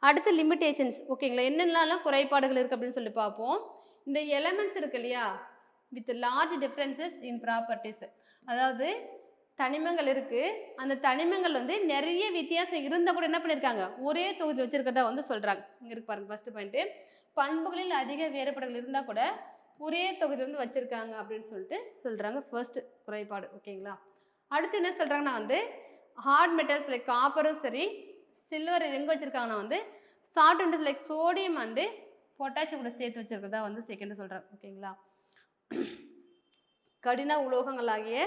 அடுத்து லிமிட்டேஷன்ஸ் ஓகேங்களா, என்னென்னலாம் குறைபாடுகள் இருக்குது அப்படின்னு சொல்லி பார்ப்போம். இந்த எலமெண்ட்ஸ் இருக்கு இல்லையா, with large differences in properties, அதாவது தனிமங்கள் இருக்கு, அந்த தனிமங்கள் வந்து நிறைய வித்தியாசம் இருந்தால் கூட என்ன பண்ணியிருக்காங்க, ஒரே தொகுதி வச்சிருக்கிறதா வந்து சொல்கிறாங்க. இங்கே இருக்கு பாருங்க, ஃபர்ஸ்ட் பாயிண்ட்டு, பண்புகளில் அதிக வேறுபாடுகள் இருந்தால் கூட ஒரே தொகுதி வந்து வச்சிருக்காங்க அப்படின்னு சொல்லிட்டு சொல்கிறாங்க. ஃபர்ஸ்ட் குறைபாடு ஓகேங்களா. அடுத்து என்ன சொல்கிறாங்கன்னா வந்து ஹார்ட் மெட்டல்ஸ் லைக் காப்பரும் சரி சில்வர் எங்கே வச்சுருக்காங்கன்னா வந்து salt metals like sodium and potassium கூட சேர்த்து வச்சிருக்கிறதா வந்து செகண்ட் சொல்கிறாங்க ஓகேங்களா. கடின உலோகங்களாகிய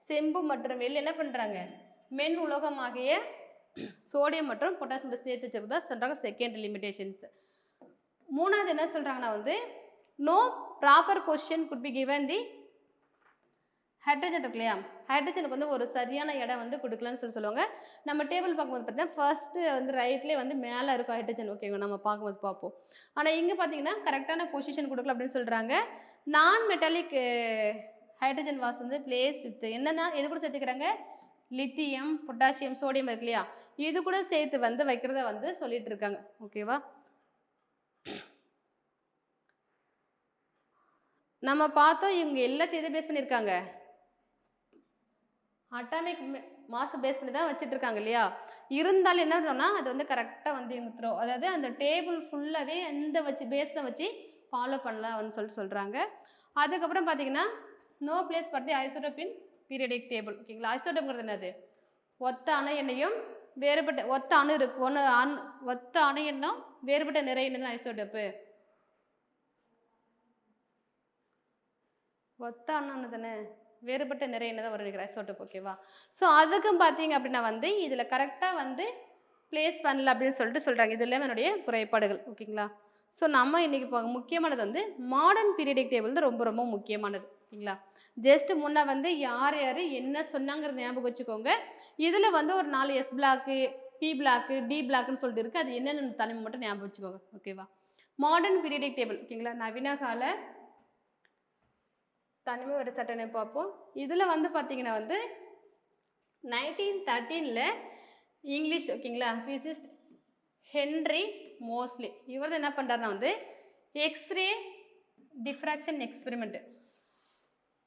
செம்பு மற்றும் வெள்ளி என்ன பண்ணுறாங்க, மென் உலோகமாகிய சோடியம் மற்றும் பொட்டாசியம் கூட சேர்த்து வச்சிருக்கிறதா சொல்கிறாங்க செகண்ட் லிமிடேஷன்ஸ். மூணாவது என்ன சொல்கிறாங்கன்னா வந்து no proper position could be given the hydrogen இருக்கு இல்லையா, ஹைட்ரஜனுக்கு வந்து ஒரு சரியான இடம் வந்து கொடுக்கலன்னு சொல்லுவாங்க. நம்ம டேபிள் பார்க்கும்போது பார்த்தீங்கன்னா ஃபர்ஸ்ட்டு வந்து ரைட்லேயே வந்து மேலே இருக்கும் ஹைட்ரஜன் ஓகேங்க, நம்ம பார்க்கும்போது பார்ப்போம். ஆனால் இங்கே பார்த்தீங்கன்னா கரெக்டான பொசிஷன் கொடுக்கல அப்படின்னு சொல்கிறாங்க. நான் மெட்டாலிக் ஹைட்ரஜன் வாஸ் வந்து பிளேஸ் வித் என்னென்னா எது கூட சேர்த்துக்கிறாங்க, லித்தியம் பொட்டாசியம் சோடியம் இருக்கு இல்லையா, இது கூட சேர்த்து வந்து வைக்கிறத வந்து சொல்லிட்டு இருக்காங்க ஓகேவா. நம்ம பார்த்தோம் இவங்க எல்லாத்தையும் எதை பேஸ் பண்ணியிருக்காங்க, அட்டாமிக் மாஸ் பேஸ் பண்ணி தான் வச்சுட்டு இருக்காங்க இல்லையா. இருந்தாலும் என்ன சொன்னால் அது வந்து கரெக்டாக வந்து இவங்க த்ரோ, அதாவது அந்த டேபிள் ஃபுல்லாகவே எந்த வச்சு பேஸ் தான் வச்சு ஃபாலோ பண்ணலாம்னு சொல்லிட்டு சொல்கிறாங்க. அதுக்கப்புறம் பார்த்தீங்கன்னா no place for the isotope in periodic table ஓகேங்களா. ஐசோடோப்ங்கிறது என்னது, ஒத்த அணு எண்ணையும் வேறுபட்ட ஒத்த அணு இருக்கு ஒத்த அணு எண்ணும் வேறுபட்ட நிறை எண்ணு தான் ஐசோடோப்பு. ஒத்த அணு தானே, வேறுபட்ட நிறை என்ன தான் வரும் ஐசோடோப் ஓகேவா. ஸோ அதுக்கும் பார்த்தீங்க அப்படின்னா வந்து இதில் கரெக்டாக வந்து பிளேஸ் பண்ணல அப்படின்னு சொல்லிட்டு சொல்கிறாங்க. இது எல்லாமே என்னுடைய குறைபாடுகள் ஓகேங்களா. ஸோ நம்ம இன்னைக்கு முக்கியமானது வந்து மாடர்ன் பீரியடிக் டேபிள் தான் ரொம்ப ரொம்ப முக்கியமானது ஓகேங்களா. ஜஸ்ட் முன்ன வந்து யார் யார் என்ன சொன்னாங்கிறது ஞாபகம் வச்சுக்கோங்க. இதில் வந்து ஒரு 4 S block P block D பிளாக்குன்னு சொல்லிட்டு இருக்குது, அது என்னென்ன தலைமை மட்டும் ஞாபகம் வச்சுக்கோங்க ஓகேவா. மாடர்ன் பீரியடிக் டேபிள் ஓகேங்களா, நவீன கால தனிமை ஒரு சட்டனை பார்ப்போம். இதில் வந்து பார்த்தீங்கன்னா வந்து 1913 இங்கிலீஷ் ஓகேங்களா ஃபிசிஸ்ட் ஹென்ரி மோஸ்லி இவர் என்ன பண்ணுறாருன்னா வந்து எக்ஸ்ரே டிஃப்ராக்ஷன் எக்ஸ்பெரிமெண்ட்.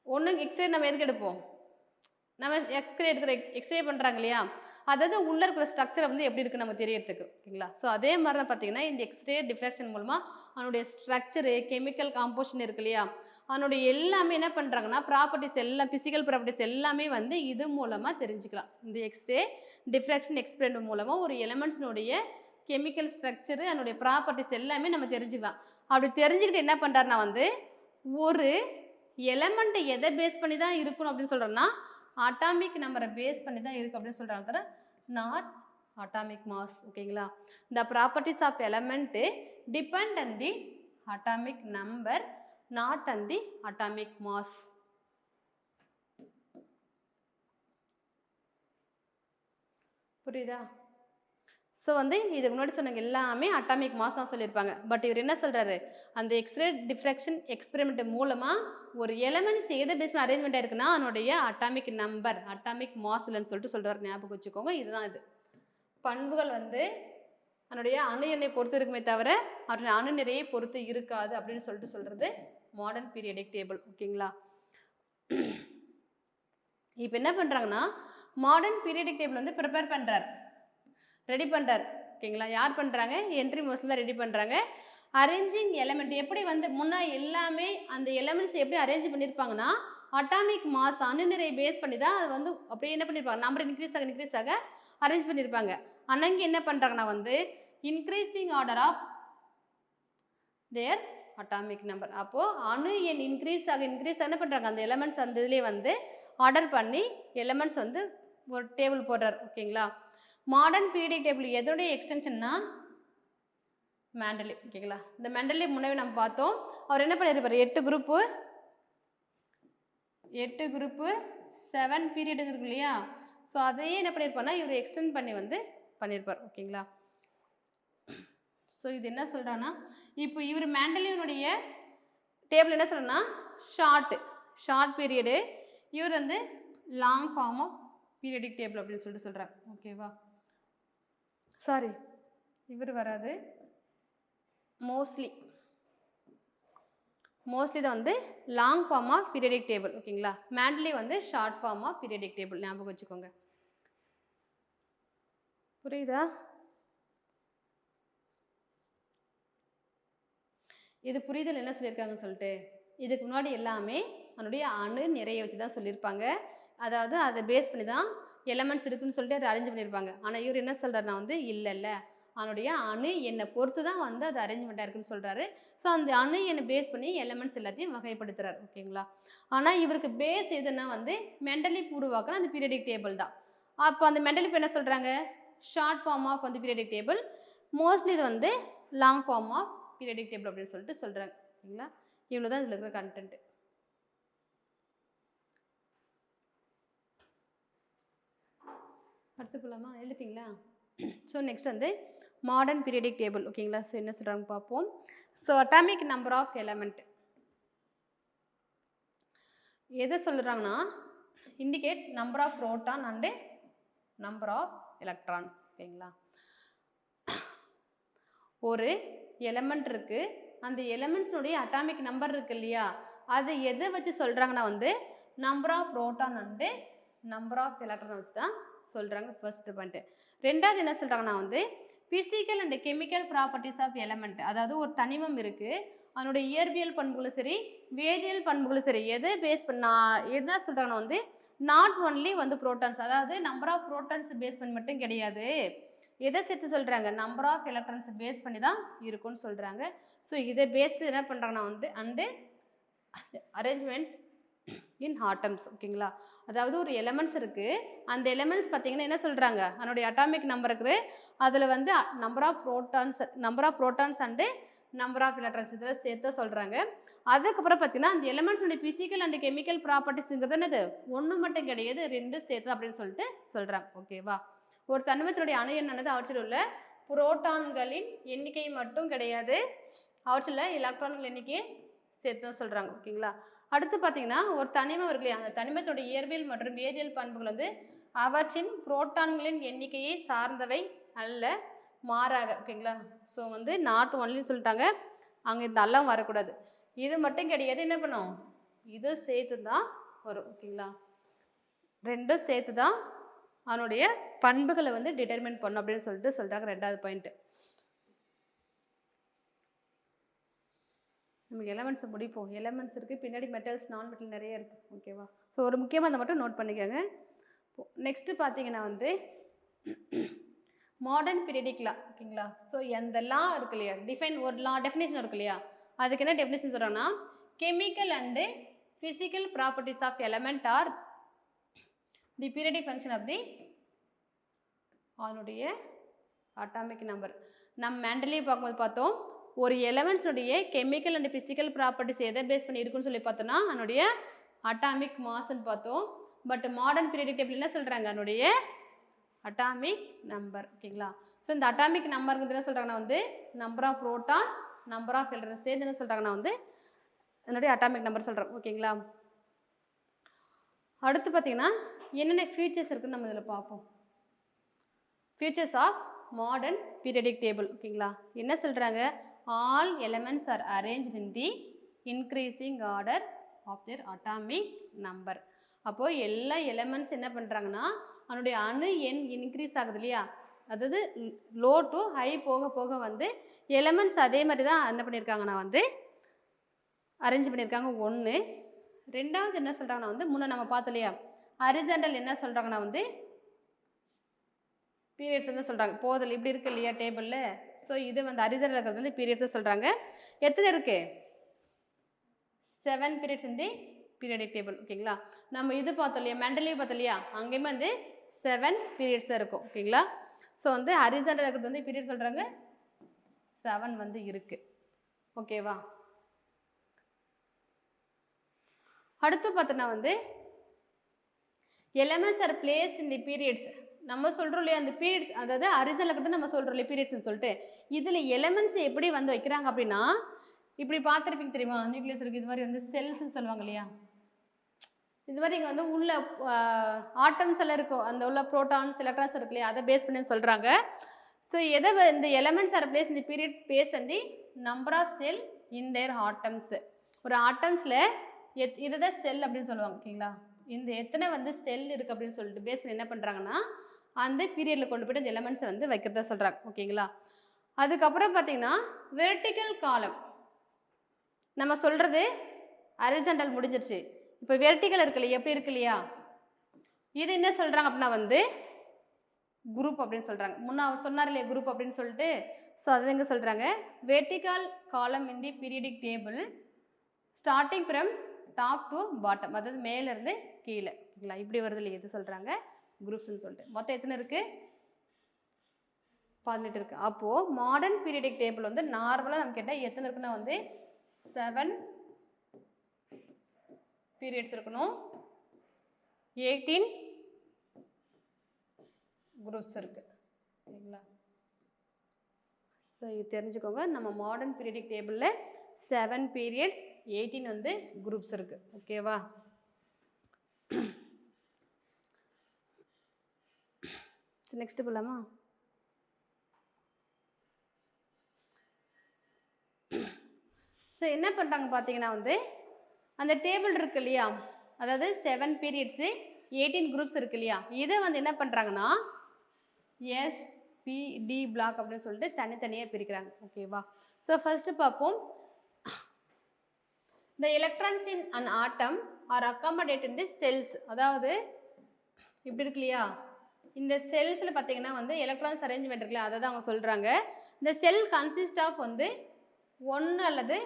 ஒன்று எக்ஸ்ரே நம்ம எதுக்கு எடுப்போம், நம்ம எக்ஸ்ரே எடுக்கிற எக்ஸ்ரே பண்ணுறாங்க இல்லையா, அதாவது உள்ள இருக்கிற ஸ்ட்ரக்சர் வந்து எப்படி இருக்குது நம்ம தெரியறதுக்கு ஓகேங்களா. ஸோ அதே மாதிரி தான் பார்த்தீங்கன்னா இந்த எக்ஸ்ரே டிஃப்ராக்ஷன் மூலமாக அதனுடைய ஸ்ட்ரக்சரு கெமிக்கல் காம்போசிஷன் இருக்கு இல்லையா, அதனுடைய எல்லாமே என்ன பண்ணுறாங்கன்னா ப்ராப்பர்ட்டிஸ் எல்லாம் ஃபிசிக்கல் ப்ராப்பர்ட்டிஸ் எல்லாமே வந்து இது மூலமாக தெரிஞ்சுக்கலாம். இந்த எக்ஸ்ரே டிஃப்ராக்ஷன் எக்ஸ்பெரிமெண்ட் மூலமாக ஒரு எலமெண்ட்ஸ்னுடைய கெமிக்கல் ஸ்ட்ரக்சரு அதனுடைய ப்ராப்பர்ட்டிஸ் எல்லாமே நம்ம தெரிஞ்சுக்கலாம். அப்படி தெரிஞ்சுக்கிட்டு என்ன பண்ணுறாருன்னா வந்து ஒரு எலமெண்ட் எதை பேஸ் பண்ணி தான் இருக்கணும் அப்படின்னு சொல்கிறோம்னா அட்டாமிக் நம்பரை பேஸ் பண்ணி தான் இருக்குது அப்படின்னு சொல்கிறாங்க, தவிர நாட் அட்டாமிக் மாஸ் ஓகேங்களா. The properties of element depend on the atomic number not on the atomic mass. புரியுதா. ஸோ வந்து இதுக்கு முன்னாடி சொன்னாங்க எல்லாமே அட்டாமிக் மாஸ் தான் சொல்லியிருப்பாங்க. பட் இவர் என்ன சொல்கிறாரு, அந்த எக்ஸ்ரே டிஃப்ராக்ஷன் எக்ஸ்பெரிமெண்ட் மூலமாக ஒரு எலமெண்ட்ஸ் எதை பேஸ் பண்ணி அரேஞ்ச்மெண்ட் ஆயிருக்குன்னா அதனுடைய அட்டாமிக் நம்பர் அட்டாமிக் மாஸ் இல்லைன்னு சொல்லிட்டு சொல்கிறார், ஞாபகம் வச்சுக்கோங்க. இதுதான் இது பண்புகள் வந்து அதனுடைய அணு எண்ணை பொறுத்து இருக்குமே தவிர அதனுடைய அணு நிறையை பொறுத்து இருக்காது அப்படின்னு சொல்லிட்டு சொல்கிறது மாடர்ன் பீரியடிக் டேபிள் ஓகேங்களா. இப்போ என்ன பண்ணுறாங்கன்னா மாடர்ன் பீரியடிக் டேபிள் வந்து ப்ரிப்பேர் பண்ணுறார், ரெடி பண்ணுறார் ஓகேங்களா. யார் பண்ணுறாங்க, ஹென்ரி மோஸ்லி தான் ரெடி பண்ணுறாங்க. அரேஞ்சிங் எலமெண்ட் எப்படி வந்து முன்னா எல்லாமே அந்த எலமெண்ட்ஸ் எப்படி அரேஞ்ச் பண்ணியிருப்பாங்கன்னா அட்டாமிக் மாஸ் அணு நிறை பேஸ் பண்ணி தான் அது வந்து அப்படியே என்ன பண்ணியிருப்பாங்க நம்பர் இன்க்ரீஸ் ஆக அரேஞ்ச் பண்ணியிருப்பாங்க. ஆனால் இங்கே என்ன பண்ணுறாங்கன்னா வந்து increasing order of their atomic number. அப்போது அணு எண் இன்க்ரீஸ் ஆக என்ன பண்ணுறாங்க அந்த எலமெண்ட்ஸ் அந்த இதுலேயே வந்து ஆர்டர் பண்ணி எலமெண்ட்ஸ் வந்து ஒரு டேபிள் போடுறார் ஓகேங்களா. மாடர்ன் பீரியடிக் டேபிள் எதோடைய எக்ஸ்டென்ஷன்னா மேண்டலி ஓகேங்களா. இந்த மேண்டலி முன்னாடி நம்ம பார்த்தோம், அவர் என்ன பண்ணியிருப்பார் 8 குரூப்பு 7 பீரியட் இருக்கு இல்லையா. ஸோ அதையே என்ன பண்ணியிருப்பார்னா இவர் எக்ஸ்டெண்ட் பண்ணி வந்து பண்ணியிருப்பார் ஓகேங்களா. ஸோ இது என்ன சொல்கிறான்னா இப்போ இவர் மேண்டலியனுடைய டேபிள் என்ன சொல்கிறேன்னா ஷார்ட் பீரியடு, இவர் வந்து long form of periodic table அப்படின்னு சொல்லிட்டு சொல்கிறார் ஓகேவா. சாரி இவர் வராது. மோஸ்ட்லி தான் வந்து long form of periodic table. ஓகேங்களா. மேண்டலி வந்து short form of periodic table. ஞாபகம் வச்சுக்கோங்க. புரியுதா? இது புரிதல் என்ன சொல்லியிருக்காங்கன்னு சொல்லிட்டு, இதுக்கு முன்னாடி எல்லாமே அதனுடைய அணு நிறைய வச்சு தான் சொல்லியிருப்பாங்க. அதாவது அதை பேஸ் பண்ணி தான் எலமெண்ட்ஸ் இருக்குன்னு சொல்லிட்டு அதை அரேஞ்ச் பண்ணியிருப்பாங்க. ஆனால் இவர் என்ன சொல்கிறாருன்னா வந்து இல்லை அதனுடைய அணு எண்ணை பொறுத்து தான் வந்து அது அரேஞ்ச்மெண்ட்டாக இருக்குன்னு சொல்கிறாரு. ஸோ அந்த அணு எண்ணை பேஸ் பண்ணி எலமெண்ட்ஸ் எல்லாத்தையும் வகைப்படுத்துறாரு. ஓகேங்களா. ஆனால் இவருக்கு பேஸ் எதுன்னா வந்து மெண்டலிப் உருவாக்குன அந்த பீரியாடிக் டேபிள் தான். அப்போ அந்த மெண்டலிப் என்ன சொல்கிறாங்க, ஷார்ட் ஃபார்ம் ஆஃப் வந்து பீரியாடிக் டேபிள், மோஸ்ட்லி இது வந்து long form of periodic table அப்படின்னு சொல்லிட்டு சொல்கிறாங்க. ஓகேங்களா. இவ்வளோ தான் இதில் இருக்கிற கண்டென்ட். அடுத்து போகலாமா? எழுதிட்டீங்களா? ஸோ நெக்ஸ்ட் வந்து மாடர்ன் பீரியாடிக் டேபிள். ஓகேங்களா. ஸோ என்ன சொல்கிறாங்க பார்ப்போம். So atomic number of element எதை சொல்கிறாங்கன்னா, indicate number of proton and number of electrons. ஓகேங்களா. ஒரு எலமெண்ட் இருக்கு, அந்த எலமெண்ட்ஸுடைய அட்டாமிக் நம்பர் இருக்கு இல்லையா, அது எதை வச்சு சொல்கிறாங்கன்னா வந்து number of proton and number of electron வச்சு தான் சொல்கிறாங்க. First point. ரெண்டாவது என்ன சொல்கிறாங்கன்னா வந்து physical and chemical properties of element. அதாவது ஒரு தனிமம் இருக்குது, அதனுடைய இயற்பியல் பண்புகளும் சரி வேதியியல் பண்புகளும் சரி எதை பேஸ் பண்ணா எதை சொல்கிறாங்கன்னா வந்து நாட் ஒன்லி வந்து புரோட்டான்ஸ், அதாவது நம்பர் ஆஃப் புரோட்டான்ஸ் பேஸ் பண்ணி மட்டும் கிடையாது, எதை சேர்த்து சொல்கிறாங்க நம்பர் ஆஃப் எலக்ட்ரான்ஸ் பேஸ் பண்ணி தான் இருக்கும்னு சொல்கிறாங்க. ஸோ இதை பேஸ் என்ன பண்ணுறாங்கன்னா வந்து அண்டு அரேஞ்ச்மெண்ட் இன் ஆட்டம்ஸ். ஓகேங்களா. அதாவது ஒரு எலமெண்ட்ஸ் இருக்குது, அந்த எலமெண்ட்ஸ் பார்த்தீங்கன்னா என்ன சொல்கிறாங்க, அதனுடைய அட்டாமிக் நம்பர் இருக்குது, அதில் வந்து number of protons and number of electrons இதில் சேர்த்து சொல்கிறாங்க. அதுக்கப்புறம் பார்த்தீங்கன்னா அந்த எலமெண்ட்ஸுடைய பிசிக்கல் அண்ட் கெமிக்கல் ப்ராப்பர்ட்டிஸ்ங்கிறது என்னது ஒன்று மட்டும் கிடையாது, ரெண்டு சேர்த்து அப்படின்னு சொல்லிட்டு சொல்கிறாங்க. ஓகேவா. ஒரு தனிமத்தினுடைய அணு எண்ணானது அவற்றில் உள்ள புரோட்டான்களின் எண்ணிக்கை மட்டும் கிடையாது, அவற்றில் உள்ள எலக்ட்ரான்கள் எண்ணிக்கையை சேர்த்து தான் சொல்கிறாங்க. ஓகேங்களா. அடுத்து பார்த்தீங்கன்னா ஒரு தனிமம் இருக்கு இல்லையா, அந்த தனிமத்தோட இயற்பியல் மற்றும் வேதியியல் பண்புகள் வந்து அவற்றின் புரோட்டான்களின் எண்ணிக்கையை சார்ந்தவை அல்ல, மாறாக. ஓகேங்களா. ஸோ வந்து நாட் ஒன்லின்னு சொல்லிட்டாங்க, அங்கே இந்த எல்லாம் வரக்கூடாது, இது மட்டும் கிடையாது, என்ன பண்ணும் இது சேர்த்து தான் வரும். ஓகேங்களா. ரெண்டும் சேர்த்து தான் அதனுடைய பண்புகளை வந்து டிட்டர்மின் பண்ணும் அப்படின்னு சொல்லிட்டு சொல்கிறாங்க. ரெண்டாவது பாயிண்ட். நமக்கு எலமெண்ட்ஸை முடிப்போம். எலமெண்ட்ஸ் இருக்குது, பின்னாடி மெட்டல்ஸ் நான் மெட்டல் நிறைய இருக்குது. ஓகேவா. ஸோ ஒரு முக்கியமாக அதை மட்டும் நோட் பண்ணிக்கோங்க. நெக்ஸ்ட்டு பார்த்தீங்கன்னா வந்து மாடர்ன் பீரியாடிக் லா. ஓகேங்களா. ஸோ எந்த லா இருக்கு இல்லையா, ஒரு லா டெஃபினேஷன் இருக்கு இல்லையா, அதுக்கு என்ன டெஃபினேஷன் சொல்கிறாங்கன்னா chemical and physical properties of element are the periodic function of the அதனுடைய அட்டாமிக் நம்பர். நம்ம மெண்டலி பார்க்கும்போது பார்த்தோம், ஒரு எலமெண்ட்ஸுடைய கெமிக்கல் அண்ட் பிசிக்கல் ப்ராப்பர்ட்டிஸ் எதை பேஸ் பண்ணி இருக்குன்னு சொல்லி பார்த்தோம்னா அதனுடைய அட்டாமிக் மாஸ்ன்னு பார்த்தோம். பட் மாடர்ன் பீரியாடிக் டேபிள் என்ன சொல்கிறாங்க, அதனுடைய அட்டாமிக் நம்பர். ஓகேங்களா. ஸோ இந்த அட்டாமிக் நம்பருக்கு என்ன சொல்கிறாங்கன்னா வந்து number of proton number of electron சேர்ந்து என்ன சொல்கிறாங்கன்னா வந்து அதனுடைய அட்டாமிக் நம்பர் சொல்கிறோம். ஓகேங்களா. அடுத்து பார்த்தீங்கன்னா என்னென்ன ஃபீச்சர்ஸ் இருக்குன்னு நம்ம இதில் பார்ப்போம். Features of modern periodic table. ஓகேங்களா. என்ன சொல்கிறாங்க, all elements are arranged in the increasing order of their atomic number. அப்போது எல்லா எலமெண்ட்ஸ் என்ன பண்ணுறாங்கன்னா அதனுடைய அணு எண் இன்க்ரீஸ் ஆகுது இல்லையா, அதாவது லோ டு ஹை போக போக வந்து எலமெண்ட்ஸ் அதே மாதிரி தான் என்ன பண்ணியிருக்காங்கன்னா வந்து அரேஞ்ச் பண்ணியிருக்காங்க. ஒன்று. ரெண்டாவது என்ன சொல்கிறாங்கன்னா வந்து முன்னே நம்ம பார்த்தோம் இல்லையா, ஹரிசாண்டல் என்ன சொல்கிறாங்கன்னா வந்து பீரியட்ஸ் வந்து சொல்கிறாங்க. போதல் இப்படி இருக்கு இல்லையா டேபிளில், ஸோ இது வந்து ஹரிசாண்டல் இருக்கிறது வந்து பீரியட்ஸ் சொல்கிறாங்க. எத்தனை இருக்கு, 7 பீரியட்ஸ் இந்த பீரியாடிக் டேபிள். ஓகேங்களா. நம்ம இது பார்த்தோம் இல்லையா மெண்டலி பார்த்தோம் இல்லையா, அங்கேயுமே வந்து 7 பீரியட்ஸ் இருக்கும். ஓகேங்களா. ஸோ வந்து ஹரிசாண்டல் இருக்கிறது வந்து பீரியட் சொல்கிறாங்க 7 வந்து இருக்கு. ஓகேவா. அடுத்து பார்த்தோன்னா வந்து எலமெண்ட்ஸ் ஆர் பிளேஸ்ட் இன் தி பீரியட்ஸ். நம்ம சொல்கிறோம் இல்லையா அந்த பீரியட்ஸ், அதாவது ஹரிசாண்டல் இருக்கிறது நம்ம சொல்கிறோம் இல்லையா பீரியட்ஸ்னு சொல்லிட்டு, இதில் எலமெண்ட்ஸ் எப்படி வந்து வைக்கிறாங்க அப்படின்னா இப்படி பார்த்துருப்பீங்க தெரியுமா, நியூக்ளியஸ் இருக்குது, இது மாதிரி வந்து செல்ஸ்ன்னு சொல்லுவாங்க இல்லையா, இது மாதிரி இங்கே வந்து உள்ள ஆட்டம்ஸ் எல்லாம் இருக்கும், அந்த உள்ள புரோட்டான்ஸ் எலக்ட்ரான்ஸ் இருக்கு இல்லையா, அதை பேஸ் பண்ணி சொல்கிறாங்க. ஸோ இந்த எலமெண்ட்ஸ் ஆர் பிளேஸ் இந்த பீரியட் ஸ்பேஸ் வந்து number of shell in their atoms. ஒரு ஆட்டம்ஸில் இதுதான் செல் அப்படின்னு சொல்லுவாங்க. ஓகேங்களா, இந்த எத்தனை வந்து செல் இருக்குது அப்படின்னு சொல்லிட்டு பேஸ் என்ன பண்ணுறாங்கன்னா அந்த பீரியடில் கொண்டு போய்ட்டு இந்த எலமெண்ட்ஸை வந்து வைக்கிறதா சொல்கிறாங்க. ஓகேங்களா, அதுக்கப்புறம் பார்த்தீங்கன்னா வெர்டிக்கல் காலம் நம்ம சொல்கிறது ஹரிசாண்டல் முடிஞ்சிருச்சு. இப்போ வெர்டிக்கல் இருக்கு இல்லையா, எப்படி இருக்கு இல்லையா, இது என்ன சொல்கிறாங்க அப்படின்னா வந்து குரூப் அப்படின்னு சொல்கிறாங்க. முன்ன அவர் சொன்னார் இல்லையா குரூப் அப்படின்னு சொல்லிட்டு. ஸோ அது எங்கே சொல்கிறாங்க, vertical column in the periodic table starting from top to bottom, அதாவது மேலேருந்து கீழே. ஓகேங்களா, இப்படி வருது இல்லையா, எது சொல்கிறாங்க குரூப்ஸ்ன்னு சொல்லிட்டு. மொத்தம் எத்தனை இருக்குது, 18 இருக்குது. அப்போது மாடர்ன் பீரியடிக் டேபிள் வந்து நார்மலாக நம்ம கேட்டால் எத்தனை இருக்குன்னா வந்து 7 பீரியட்ஸ் இருக்கணும், 18 குரூப்ஸ் இருக்குது. ஓகேங்களா, ஸோ இது தெரிஞ்சுக்கோங்க. நம்ம மாடர்ன் பீரியடிக் டேபிளில் 7 பீரியட்ஸ் 18 வந்து குரூப்ஸ் இருக்குது. ஓகேவா, நெக்ஸ்ட் போகலாமா. ஸோ என்ன பண்ணுறாங்க பார்த்தீங்கன்னா வந்து அந்த டேபிள் இருக்கு இல்லையா, அதாவது 7 பீரியட்ஸு 18 குரூப்ஸ் இருக்கு இல்லையா, இதை வந்து என்ன பண்ணுறாங்கன்னா SPD பிளாக் அப்படின்னு சொல்லிட்டு தனித்தனியாக பிரிக்கிறாங்க. ஓகேவா, ஸோ ஃபர்ஸ்ட் பார்ப்போம். The electrons in an atom are accommodated in the cells. அதாவது இப்படி இருக்கு இல்லையா, இந்த செல்ஸில் பார்த்தீங்கன்னா வந்து எலக்ட்ரான்ஸ் அரேஞ்ச்மெண்ட் இருக்குல்ல, அதை தான் அவங்க சொல்கிறாங்க. இந்த செல் கன்சிஸ்ட் ஆஃப் வந்து ஒன்று அல்லது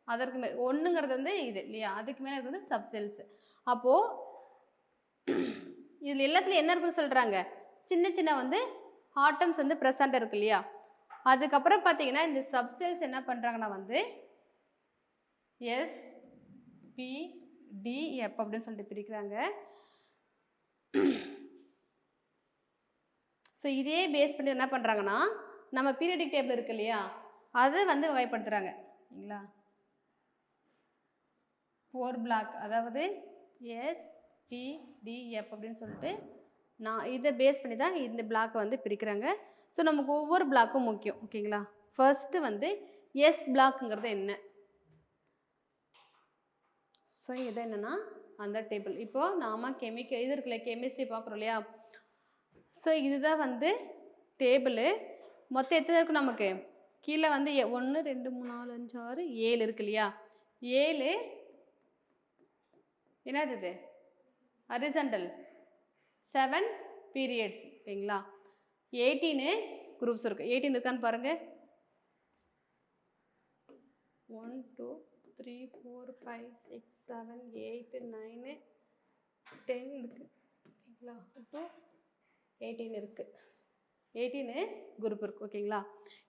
அதற்கு மேல், ஒன்றுங்கிறது வந்து இது இல்லையா, அதுக்கு மேலே இருக்கிறது சப் செல்ஸ். அப்போது இதில் எல்லாத்துலையும் என்ன இருக்குன்னு சொல்கிறாங்க, சின்ன சின்ன வந்து ஆட்டம்ஸ் வந்து ப்ரெசண்ட் இருக்கு இல்லையா. அதுக்கப்புறம் பார்த்தீங்கன்னா இந்த சப் செல்ஸ் என்ன பண்ணுறாங்கன்னா வந்து SPDF அப்படின்னு சொல்லிட்டு பிரிக்கிறாங்க. ஸோ இதே பேஸ் பண்ணி என்ன பண்ணுறாங்கன்னா நம்ம பீரியடிக் டேபிள் இருக்கு இல்லையா, அதை வந்து வகைப்படுத்துகிறாங்க. சரிங்களா, 4 பிளாக், அதாவது SPDF அப்படின்னு சொல்லிட்டு நான் இதை பேஸ் பண்ணி தான் இந்த பிளாக்கை வந்து பிரிக்கிறாங்க. ஸோ நமக்கு ஒவ்வொரு பிளாக்கும் முக்கியம். ஓகேங்களா, ஃபர்ஸ்ட்டு வந்து எஸ் பிளாக்குங்கிறது என்ன, ஸோ இது என்னென்னா அந்த டேபிள். இப்போது நாம் இது இருக்குல்ல கெமிஸ்ட்ரி பார்க்குறோம் இல்லையா, ஸோ இதுதான் வந்து டேபிள். மொத்தம் எத்தனை இருக்குது நமக்கு, கீழே வந்து 1 2 3 4 5 6 7 இருக்கு இல்லையா, 7 என்னது இது ஹரிசாண்டல், 7 பீரியட்ஸ். ஓகேங்களா, 18 குரூப்ஸ் இருக்குது. 18 இருக்கான்னு பாருங்கள், 1 2 3 4 5 6 7 8 9 10 இருக்குது. ஓகேங்களா, இப்போ 18 இருக்குது, 18 குரூப் இருக்குது. ஓகேங்களா,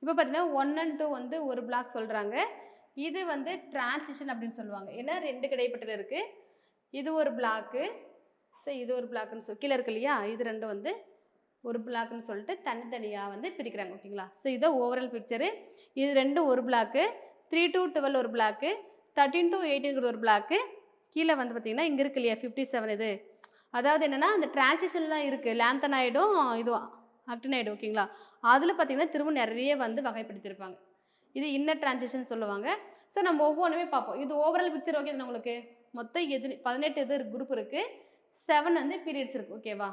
இப்போ பார்த்தீங்கன்னா 1 and 2 வந்து ஒரு பிளாக் சொல்கிறாங்க. இது வந்து டிரான்சிஷன் அப்படின்னு சொல்லுவாங்க. ஏன்னா 2 கிடைப்பட்டது இருக்குது. இது ஒரு பிளாக்கு, ஸோ இது ஒரு பிளாக்குன்னு சொல்லி கீழே இருக்கு இல்லையா, இது ரெண்டும் வந்து ஒரு பிளாக்குன்னு சொல்லிட்டு தனித்தனியாக வந்து பிரிக்கிறாங்க. ஓகேங்களா, ஸோ இதை ஓவரால் பிக்சரு. இது ரெண்டும் ஒரு பிளாக்கு, 3 to 12 ஒரு பிளாக்கு, 13 to 18 ஒரு பிளாக்கு. கீழே வந்து பார்த்தீங்கன்னா இங்கே இருக்கு இல்லையா 57, இது அதாவது என்னென்னா அந்த டிரான்சிஷன்லாம் இருக்குது, லாந்தனைடும் இதுவும் அக்டினைடு. ஓகேங்களா, அதில் பார்த்தீங்கன்னா திரும்ப நிறைய வந்து வகைப்படுத்தியிருப்பாங்க. இது இன்னர் டிரான்சிஷன் சொல்லுவாங்க. ஸோ நம்ம ஒவ்வொன்றுமே பார்ப்போம். இது ஓவரால் பிக்சர். ஓகே, உங்களுக்கு மொத்தம் 18 இது குரூப் இருக்குது, 7 வந்து பீரியட்ஸ் இருக்குது. ஓகேவா,